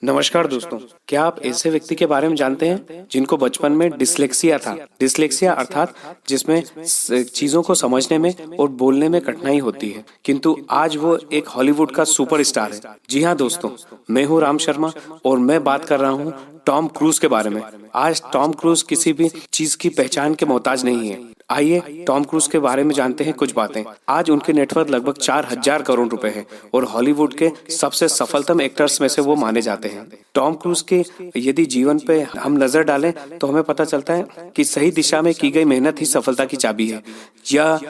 नमस्कार दोस्तों, क्या आप ऐसे व्यक्ति के बारे में जानते हैं जिनको बचपन में डिसलेक्सिया था। डिसलेक्सिया अर्थात जिसमें चीजों को समझने में और बोलने में कठिनाई होती है, किंतु आज वो एक हॉलीवुड का सुपरस्टार है। जी हाँ दोस्तों, मैं हूँ राम शर्मा और मैं बात कर रहा हूँ टॉम क्रूज के बारे में। आज टॉम क्रूज किसी भी चीज की पहचान के मोहताज नहीं है। आइए टॉम क्रूज के बारे में जानते हैं कुछ बातें। आज उनके नेटवर्थ लगभग 4,000 करोड़ रुपए है और हॉलीवुड के सबसे सफलतम एक्टर्स में से वो माने जाते हैं। टॉम क्रूज के यदि जीवन पे हम नजर डालें तो हमें पता चलता है कि सही दिशा में की गई मेहनत ही सफलता की चाबी है। यह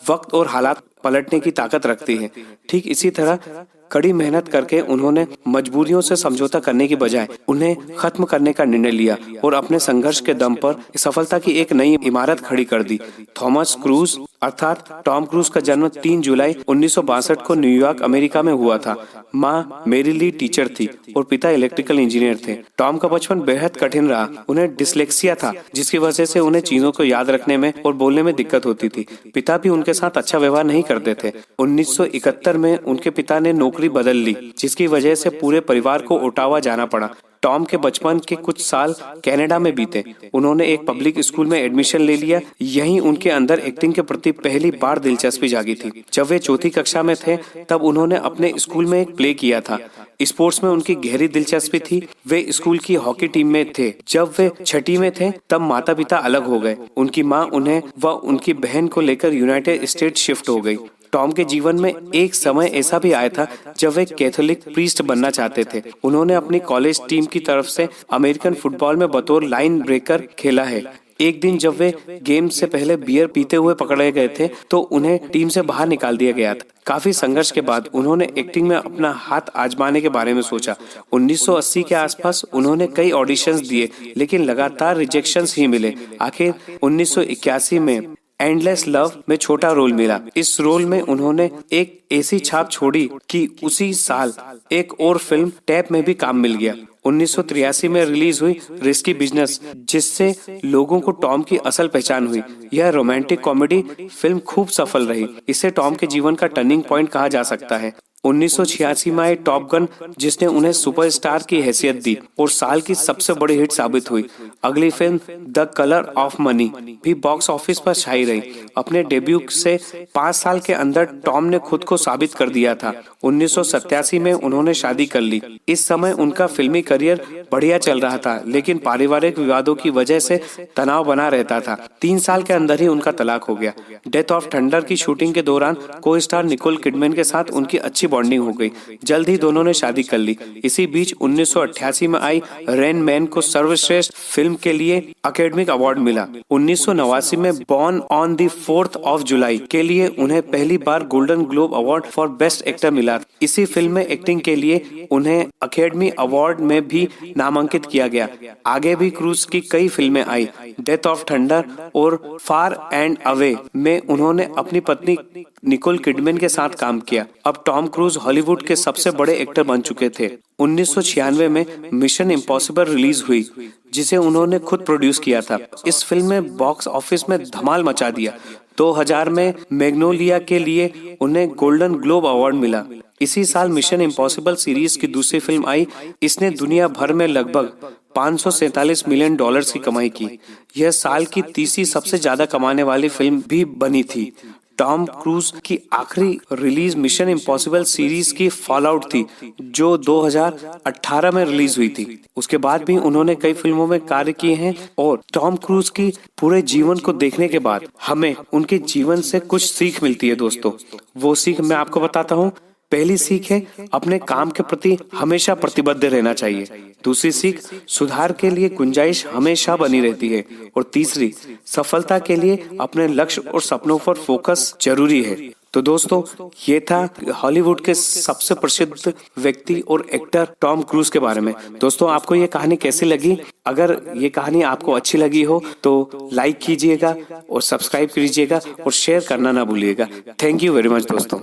वक्त और हालात पलटने की ताकत रखती है। ठीक इसी तरह कड़ी मेहनत करके उन्होंने मजबूरियों से समझौता करने की बजाय उन्हें खत्म करने का निर्णय लिया और अपने संघर्ष के दम पर सफलता की एक नई इमारत खड़ी कर दी। थॉमस क्रूज अर्थात टॉम क्रूज का जन्म 3 जुलाई 1962 को न्यूयॉर्क अमेरिका में हुआ था। माँ मेरी ली टीचर थी और पिता इलेक्ट्रिकल इंजीनियर थे। टॉम का बचपन बेहद कठिन रहा। उन्हें डिसलेक्सिया था, जिसकी वजह से उन्हें चीजों को याद रखने में और बोलने में दिक्कत होती थी। पिता भी उनके साथ अच्छा व्यवहार नहीं करते थे। 1971 में उनके पिता ने नौकरी बदल ली, जिसकी वजह से पूरे परिवार को ओटावा जाना पड़ा। टॉम के बचपन के कुछ साल कनाडा में बीते। उन्होंने एक पब्लिक स्कूल में एडमिशन ले लिया। यहीं उनके अंदर एक्टिंग के प्रति पहली बार दिलचस्पी जागी थी। जब वे चौथी कक्षा में थे तब उन्होंने अपने स्कूल में एक प्ले किया था। स्पोर्ट्स में उनकी गहरी दिलचस्पी थी। वे स्कूल की हॉकी टीम में थे। जब वे छठी में थे तब माता पिता अलग हो गए। उनकी माँ उन्हें व उनकी बहन को लेकर यूनाइटेड स्टेट शिफ्ट हो गई। टॉम के जीवन में एक समय ऐसा भी आया था जब वे कैथोलिक प्रीस्ट बनना चाहते थे। उन्होंने अपनी कॉलेज टीम की तरफ से अमेरिकन फुटबॉल में बतौर लाइन ब्रेकर खेला है। एक दिन जब वे गेम से पहले बियर पीते हुए पकड़े गए थे तो उन्हें टीम से बाहर निकाल दिया गया था। काफी संघर्ष के बाद उन्होंने एक्टिंग में अपना हाथ आजमाने के बारे में सोचा। 1980 के आसपास उन्होंने कई ऑडिशंस दिए, लेकिन लगातार रिजेक्शंस ही मिले। आखिर 1981 में एंडलेस लव में छोटा रोल मिला। इस रोल में उन्होंने एक ऐसी छाप छोड़ी कि उसी साल एक और फिल्म टैप में भी काम मिल गया। 1983 में रिलीज हुई रिस्की बिजनेस, जिससे लोगों को टॉम की असल पहचान हुई। यह रोमांटिक कॉमेडी फिल्म खूब सफल रही। इसे टॉम के जीवन का टर्निंग पॉइंट कहा जा सकता है। 1986 में आई टॉप गन, जिसने उन्हें सुपरस्टार की हैसियत दी और साल की सबसे बड़ी हिट साबित हुई। अगली film the colour of money भी बॉक्स ऑफिस पर छाई रही। अपने डेब्यू से 5 साल के अंदर टॉम ने खुद को साबित कर दिया था। 1987 में उन्होंने शादी कर ली। इस समय उनका फिल्मी करियर बढ़िया चल रहा था, लेकिन पारिवारिक विवादों की वजह से तनाव बना रहता था। 3 साल के अंदर ही उनका तलाक हो गया। डेथ ऑफ थंडर की शूटिंग के दौरान को स्टार निकोल किडमैन के साथ उनकी अच्छी बॉन्डिंग हो गई। जल्द ही दोनों ने शादी कर ली। इसी बीच 1988 में आई रेन मैन को सर्वश्रेष्ठ फिल्म के लिए अकेडमिक अवार्ड मिला। 1989 में born on the 4th of July के लिए उन्हें पहली बार Golden Globe award for best actor मिला। इसी फिल्म में एक्टिंग के लिए उन्हें अकेडमी अवार्ड में भी नामांकित किया गया। आगे भी क्रूज की कई फिल्में आई। डेथ ऑफ थंडर और फार एंड अवे में उन्होंने अपनी पत्नी निकोल किडमैन के साथ काम किया। अब टॉम क्रूज हॉलीवुड के सबसे बड़े एक्टर बन चुके थे। 1996 में मिशन इम्पॉसिबल रिलीज हुई, जिसे उन्होंने खुद प्रोड्यूस किया था। इस फिल्म में बॉक्स ऑफिस में धमाल मचा दिया। 2000 में मैग्नोलिया के लिए उन्हें गोल्डन ग्लोब अवार्ड मिला। इसी साल मिशन इम्पॉसिबल सीरीज की दूसरी फिल्म आई। इसने दुनिया भर में लगभग 547 मिलियन डॉलर्स की कमाई की। यह साल की तीसरी सबसे ज्यादा कमाने वाली फिल्म भी बनी थी। टॉम क्रूज की आखिरी रिलीज मिशन इम्पॉसिबल सीरीज की फॉलआउट थी, जो 2018 में रिलीज हुई थी। उसके बाद भी उन्होंने कई फिल्मों में कार्य किए हैं और टॉम क्रूज की पूरे जीवन को देखने के बाद हमें उनके जीवन से कुछ सीख मिलती है दोस्तों। वो सीख मैं आपको बताता हूँ। पहली सीख है अपने काम के प्रति हमेशा प्रतिबद्ध रहना चाहिए। दूसरी सीख, सुधार के लिए गुंजाइश हमेशा बनी रहती है। और तीसरी, सफलता के लिए अपने लक्ष्य और सपनों पर फोकस जरूरी है। तो दोस्तों, ये था हॉलीवुड के सबसे प्रसिद्ध व्यक्ति और एक्टर टॉम क्रूज के बारे में। दोस्तों, आपको ये कहानी कैसी लगी? अगर ये कहानी आपको अच्छी लगी हो तो लाइक कीजिएगा और सब्सक्राइब कीजिएगा और शेयर करना ना भूलिएगा। थैंक यू वेरी मच दोस्तों।